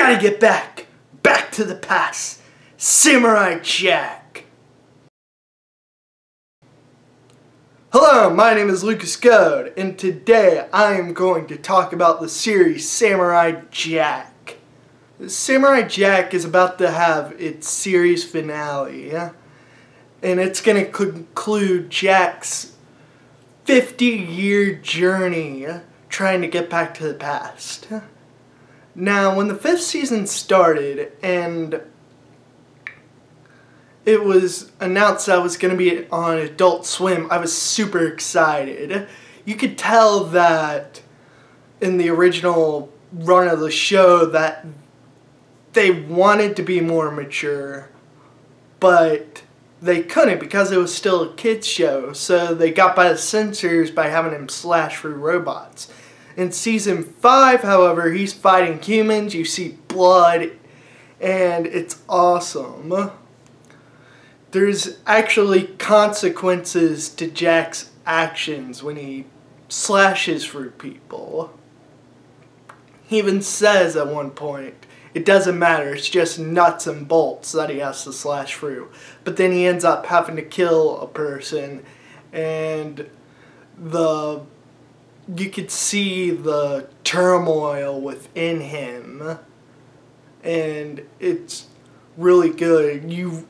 Gotta get back to the past. Samurai Jack. Hello, my name is Goad, and today I am going to talk about the series Samurai Jack. Samurai Jack is about to have its series finale, and it's going to conclude Jack's 50-year journey trying to get back to the past. Now, when the 5th season started and it was announced that it was going to be on Adult Swim, I was super excited. You could tell that in the original run of the show that they wanted to be more mature, but they couldn't because it was still a kids show, so they got by the censors by having him slash through robots. In Season 5, however, he's fighting humans, you see blood, and it's awesome. There's actually consequences to Jack's actions when he slashes through people. He even says at one point, it doesn't matter, it's just nuts and bolts that he has to slash through. But then he ends up having to kill a person, and you could see the turmoil within him, and it's really good. You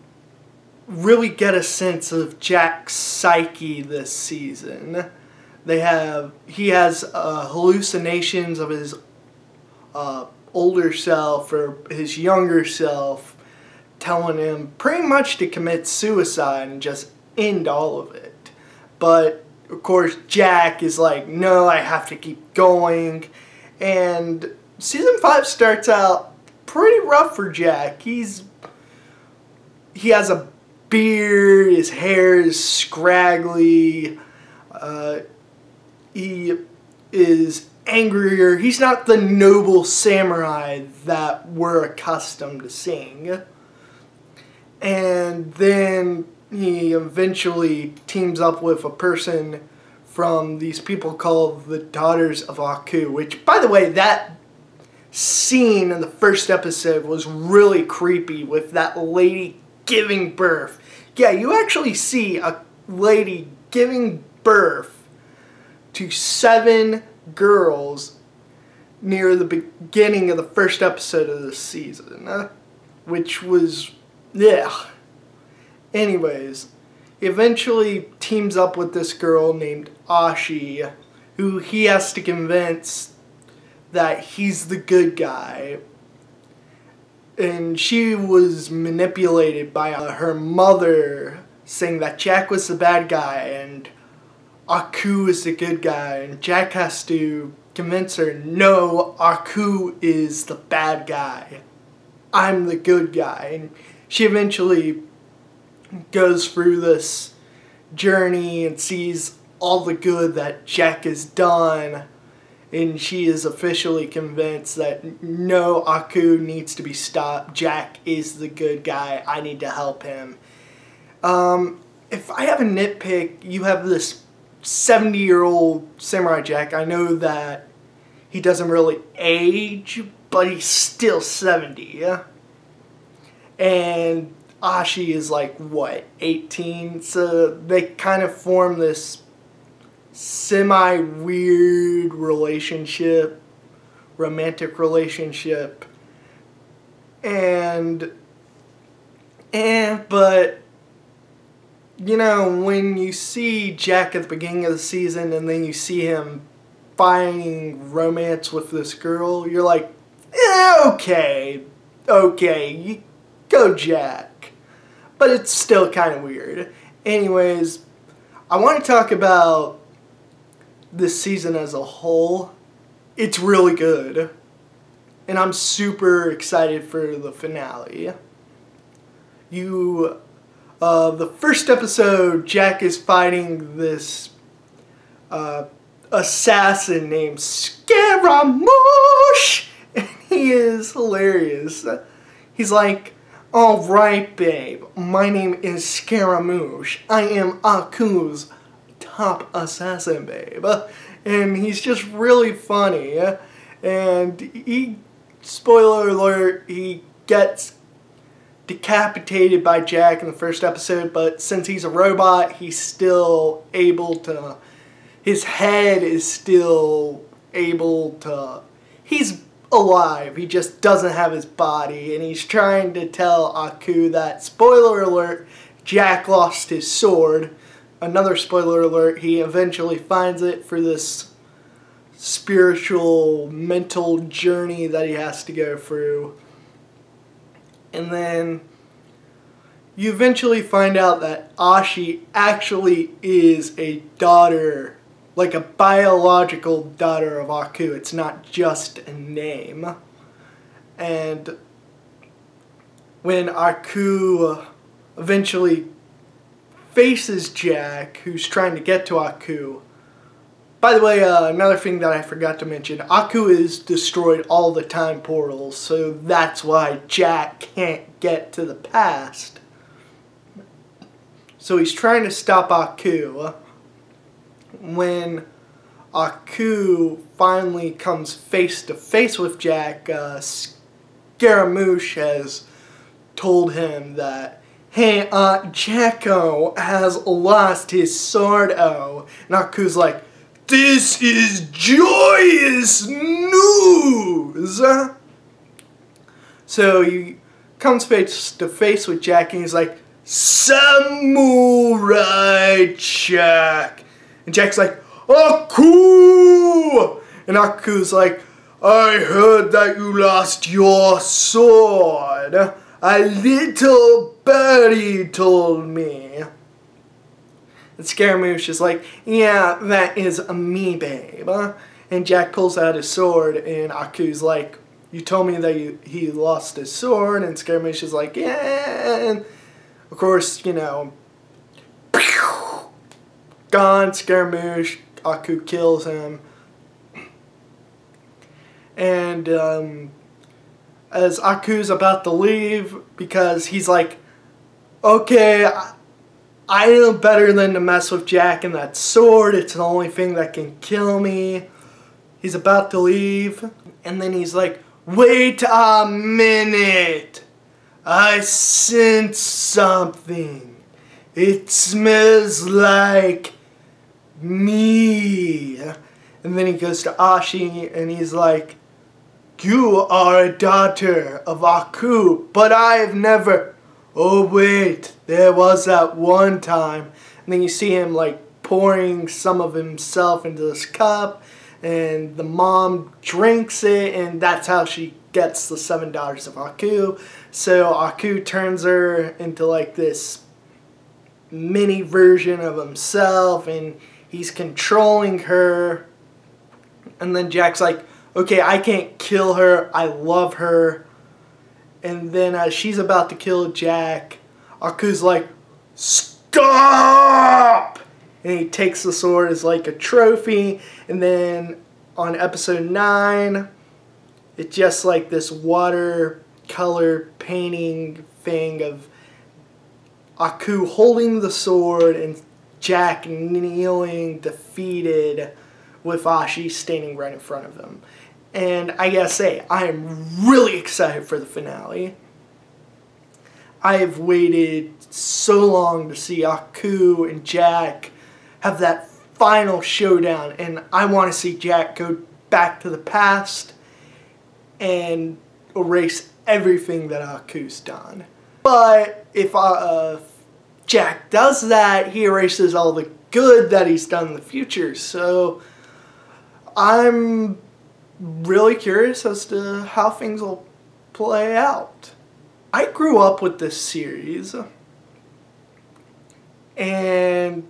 really get a sense of Jack's psyche this season. He has hallucinations of his older self or his younger self telling him pretty much to commit suicide and just end all of it. But of course Jack is like, no, I have to keep going. And Season 5 starts out pretty rough for Jack. He has a beard, his hair is scraggly, he is angrier. He's not the noble samurai that we're accustomed to seeing. And then he eventually teams up with a person from these people called the Daughters of Aku, which, by the way, that scene in the first episode was really creepy with that lady giving birth. Yeah, you actually see a lady giving birth to 7 girls near the beginning of the first episode of the season, which was, yeah. Anyways, he eventually teams up with this girl named Ashi, who he has to convince that he's the good guy. And she was manipulated by her mother, saying that Jack was the bad guy and Aku is the good guy. And Jack has to convince her, no, Aku is the bad guy. I'm the good guy. And she eventually goes through this journey and sees all the good that Jack has done. And she is officially convinced that no, Aku needs to be stopped. Jack is the good guy. I need to help him. If I have a nitpick, you have this 70-year-old Samurai Jack. I know that he doesn't really age, but he's still 70. And Ashi is like, what, 18? So they kind of form this semi-weird relationship, romantic relationship, but, you know, when you see Jack at the beginning of the season and then you see him finding romance with this girl, you're like, okay, you go Jack. But it's still kind of weird. Anyways, I want to talk about this season as a whole. It's really good, and I'm super excited for the finale. The first episode, Jack is fighting this assassin named Scaramouche, and he is hilarious. He's like, alright babe, my name is Scaramouche. I am Aku's top assassin, babe. And he's just really funny. And he spoiler alert, he gets decapitated by Jack in the first episode, but since he's a robot, he's still able to, his head is still able to, he's alive, he just doesn't have his body, and he's trying to tell Aku that, spoiler alert, Jack lost his sword. Another spoiler alert, he eventually finds it for this spiritual, mental journey that he has to go through. And then you eventually find out that Ashi actually is a daughter, like a biological daughter of Aku. It's not just a name. And when Aku eventually faces Jack, who's trying to get to Aku. By the way, another thing that I forgot to mention, Aku is destroyed all the time portals, so that's why Jack can't get to the past. So he's trying to stop Aku. When Aku finally comes face to face with Jack, Scaramouche has told him that, hey, Jacko has lost his sword-o. And Aku's like, this is joyous news! So he comes face to face with Jack and he's like, Samurai Jack! And Jack's like, Aku! And Aku's like, I heard that you lost your sword. A little birdie told me. And Scaramouche is like, yeah, that is me, babe. And Jack pulls out his sword, and Aku's like, you told me that he lost his sword, and Scaramouche is like, yeah. And of course, you know, gone, Scaramouche, Aku kills him. And as Aku's about to leave, because he's like, okay, I know better than to mess with Jack and that sword. It's the only thing that can kill me. He's about to leave. And then he's like, wait a minute. I sense something. It smells like me. And then he goes to Ashi and he's like, you are a daughter of Aku, but I have never... Oh wait, there was that one time. And then you see him like pouring some of himself into this cup, and the mom drinks it, and that's how she gets the 7 daughters of Aku. So Aku turns her into like this mini version of himself, and he's controlling her. And then Jack's like, okay, I can't kill her, I love her. And then as she's about to kill Jack, Aku's like, stop! And he takes the sword as like a trophy. And then on episode 9, it's just like this watercolor painting thing of Aku holding the sword and Jack kneeling defeated with Ashi standing right in front of him. And I gotta say, I am really excited for the finale. I have waited so long to see Aku and Jack have that final showdown, and I want to see Jack go back to the past and erase everything that Aku's done. But if Jack does that, he erases all the good that he's done in the future. So I'm really curious as to how things will play out. I grew up with this series, and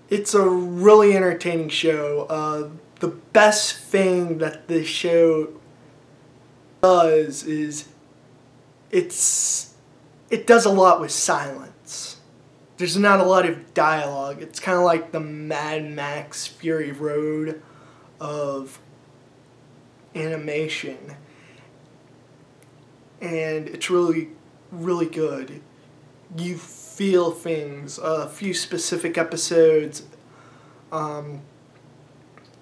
it's a really entertaining show. The best thing that this show does is it does a lot with silence. There's not a lot of dialogue. It's kind of like the Mad Max Fury Road of animation, and it's really, really good. You feel things. A few specific episodes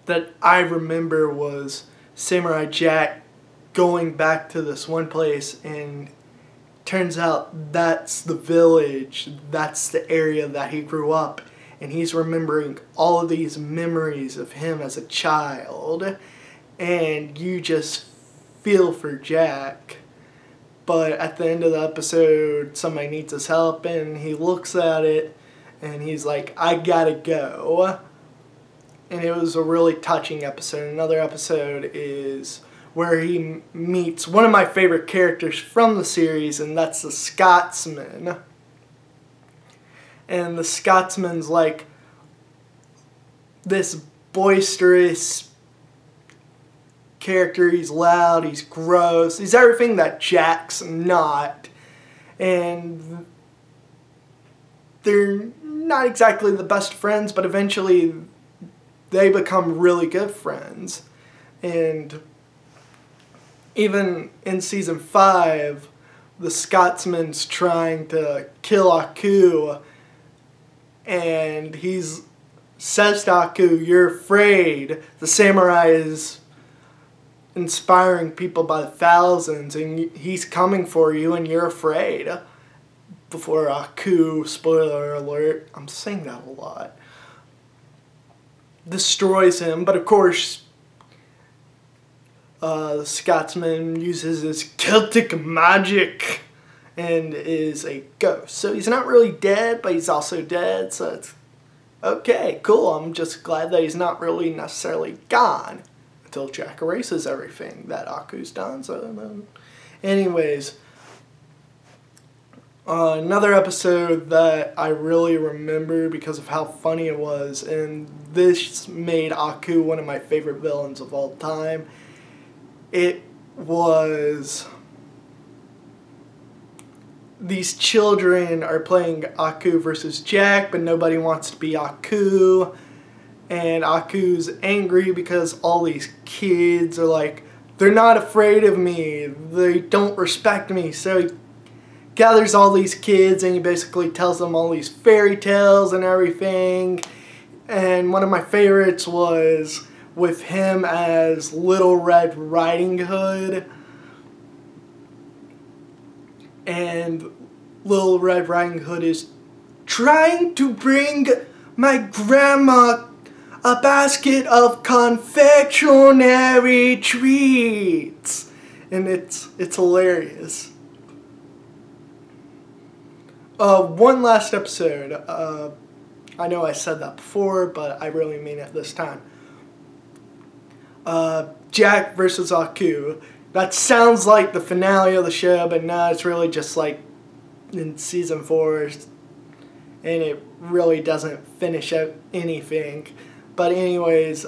that I remember was Samurai Jack going back to this one place, and turns out that's the village, that's the area that he grew up, and he's remembering all of these memories of him as a child, and you just feel for Jack. But at the end of the episode, somebody needs his help, and he looks at it, and he's like, I gotta go. And it was a really touching episode. Another episode is where he meets one of my favorite characters from the series, and that's the Scotsman. And the Scotsman's like this boisterous character. He's loud, he's gross, he's everything that Jack's not. And they're not exactly the best friends, but eventually they become really good friends. And even in season 5, the Scotsman's trying to kill Aku, and he's says to Aku, you're afraid. The samurai is inspiring people by the thousands, and he's coming for you, and you're afraid. Before Aku, spoiler alert, I'm saying that a lot, destroys him. But of course, the Scotsman uses his Celtic magic and is a ghost. So he's not really dead, but he's also dead, so it's okay, cool. I'm just glad that he's not really necessarily gone until Jack erases everything that Aku's done. So, anyways, another episode that I really remember because of how funny it was, and this made Aku one of my favorite villains of all time. It was these children are playing Aku versus Jack, but nobody wants to be Aku. And Aku's angry because all these kids are like, they're not afraid of me, they don't respect me. So he gathers all these kids and he basically tells them all these fairy tales and everything. And one of my favorites was with him as Little Red Riding Hood. And Little Red Riding Hood is trying to bring my grandma a basket of confectionery treats. And it's hilarious. One last episode. I know I said that before, but I really mean it this time. Jack versus Aku. That sounds like the finale of the show, but no, it's really just like in season 4, and it really doesn't finish out anything. But anyways,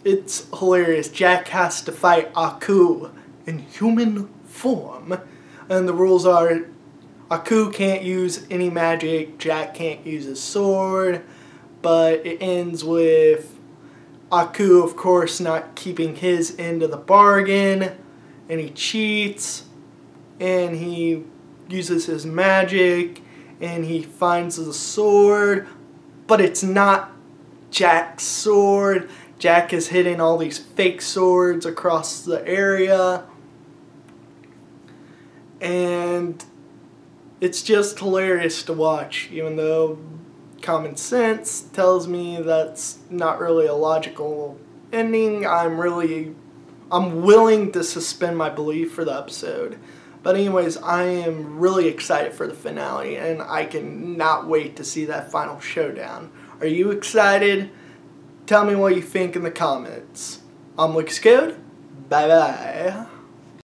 it's hilarious. Jack has to fight Aku in human form, and the rules are Aku can't use any magic, Jack can't use his sword, but it ends with Aku, of course, not keeping his end of the bargain, and he cheats, and he uses his magic, and he finds the sword, but it's not Jack's sword. Jack is hitting all these fake swords across the area, and it's just hilarious to watch, even though common sense tells me that's not really a logical ending. I'm willing to suspend my belief for the episode. But anyways, I am really excited for the finale, and I cannot wait to see that final showdown. Are you excited? Tell me what you think in the comments. I'm Goad. Bye bye.